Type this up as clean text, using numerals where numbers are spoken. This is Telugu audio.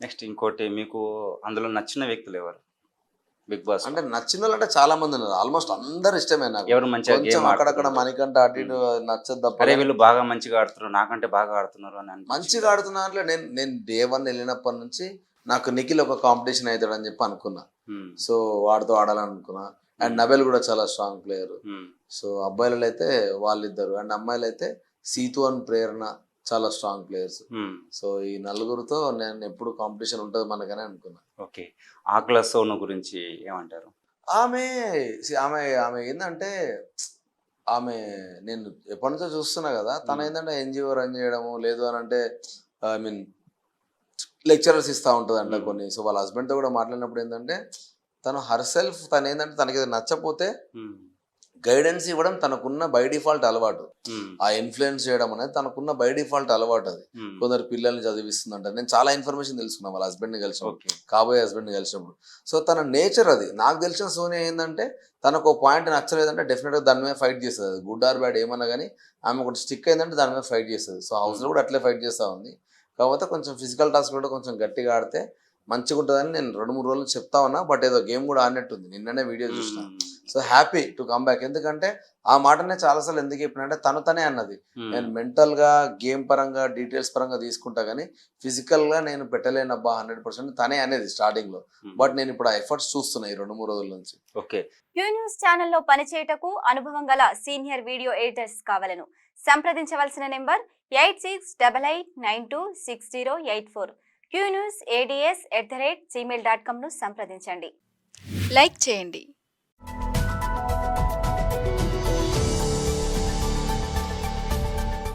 నెక్స్ట్ ఇంకోటి మీకు అందులో నచ్చిన వ్యక్తులు ఎవరు బిగ్ బాస్ అంటే నచ్చిన వాళ్ళు అంటే చాలా మంది ఉన్నారు. ఆల్మోస్ట్ అందరు ఇష్టమే నాకు. ఎవరు మంచిగా కొంచెం గేమ్ అక్కడక్కడ ఆడుతున్నారు? మణికంఠ అటు ఇటు నచ్చదు తప్ప అరే వీళ్ళు బాగా మంచిగా ఆడుతున్నారు, నాకంటే బాగా ఆడుతున్నారు అని మంచిగా అనిపించిందా? ఆడుతున్నా అంటే నేను డే 1 వెళ్ళినప్పటి నుంచి నాకు నిఖిల్ ఒక కాంపిటీషన్ అవుతాడని చెప్పి అనుకున్నా. హ్మ్. సో వాడితో ఆడాలనుకున్నా. అండ్ నబెల్ కూడా చాలా స్ట్రాంగ్ ప్లేయర్. హ్మ్. సో అబ్బాయిలు అయితే వాళ్ళిద్దరు, అండ్ అమ్మాయిలు అయితే సీతు అండ్ ప్రేరణ చాలా స్ట్రాంగ్ ప్లేయర్స్. హ్మ్. సో ఈ నలుగురితో నేను ఎప్పుడు కాంపిటీషన్ ఉంటుంది మనకనే అనుకున్నా. ఓకే. ఆకుల సోను గురించి ఏమంటారు? ఆమె ఆమె ఆమె ఏంటంటే ఆమె నేను ఎప్పటి నుంచో చూస్తున్నా కదా. తను ఏంటంటే ఎన్జిఓ రన్ చేయడము లేదు అని అంటే ఐ మీన్ లెక్చరర్స్ ఇస్తూ ఉంటుందంట కొన్ని. సో వాళ్ళ హస్బెండ్తో కూడా మాట్లాడినప్పుడు ఏంటంటే తను హర్సెల్ఫ్ తను ఏంటంటే తనకి ఏదో నచ్చపోతే హ్మ్. గైడెన్స్ ఇవ్వడం తనకున్న బై డిఫాల్ట్ అలవాటు. హ్మ్. ఆ ఇన్ఫ్లుయెన్స్ చేయడం అనేది తనకున్న బై డిఫాల్ట్ అలవాటు అది. హ్మ్. కొందరు పిల్లల్ని చదివిస్తుందంట. నేను చాలా ఇన్ఫర్మేషన్ తెలుసుకున్నాను వాళ్ళ హస్బెండ్ని కలిసినప్పుడు, ఓకే. కాబోయే హస్బెండ్ని కలిసినప్పుడు. సో తన నేచర్ అది. నాకు తెలిసిన సోనియా ఏంటంటే తనకు ఒక పాయింట్ నచ్చలేదంటే డెఫినెట్గా దాని మీద ఫైట్ చేస్తుంది. అది గుడ్ ఆర్ బ్యాడ్ ఏమన్నా కానీ ఆమె ఒకటి స్టిక్ అయిందంటే దాని మీద ఫైట్ చేస్తుంది. సో హౌస్లో కూడా అట్లే ఫైట్ చేస్తూ ఉంది. కాకపోతే కొంచెం ఫిజికల్ టాస్క్ కూడా కొంచెం గట్టిగా ఆడితే మంచిగా ఉంటుందని నేను 2-3 రోజులు చెప్తా ఉన్నా. బట్ ఏదో గేమ్ కూడా ఆడినట్టుంది. నిన్ననే వీడియో చూసిన. So happy to come back. ఎందుకంటే ఆ మాటనే చాలాసార్లు ఎందుకు చెప్పినంటే తనే అన్నది, నేను మెంటల్గా గేమ్ పరంగా డీటెయిల్స్ పరంగా తీసుకుంటా కానీ ఫిజికల్గా నేను పెట్టలేనబ్బా 100% తనే అనేది స్టార్టింగ్లో. బట్ నేను ఇప్పుడు ఆ ఎఫర్ట్స్ చూస్తున్నా ఈ 2-3 రోజుల నుంచి. ఓకే. క్యూ న్యూస్ ఛానల్లో పనిచేయటకు అనుభవం గల సీనియర్ వీడియో ఎడిటర్స్ కావాలను సంప్రదించవలసిన నెంబర్ 8688926084. qnewsads@gmail.com ను సంప్రదించండి. లైక్ చేయండి,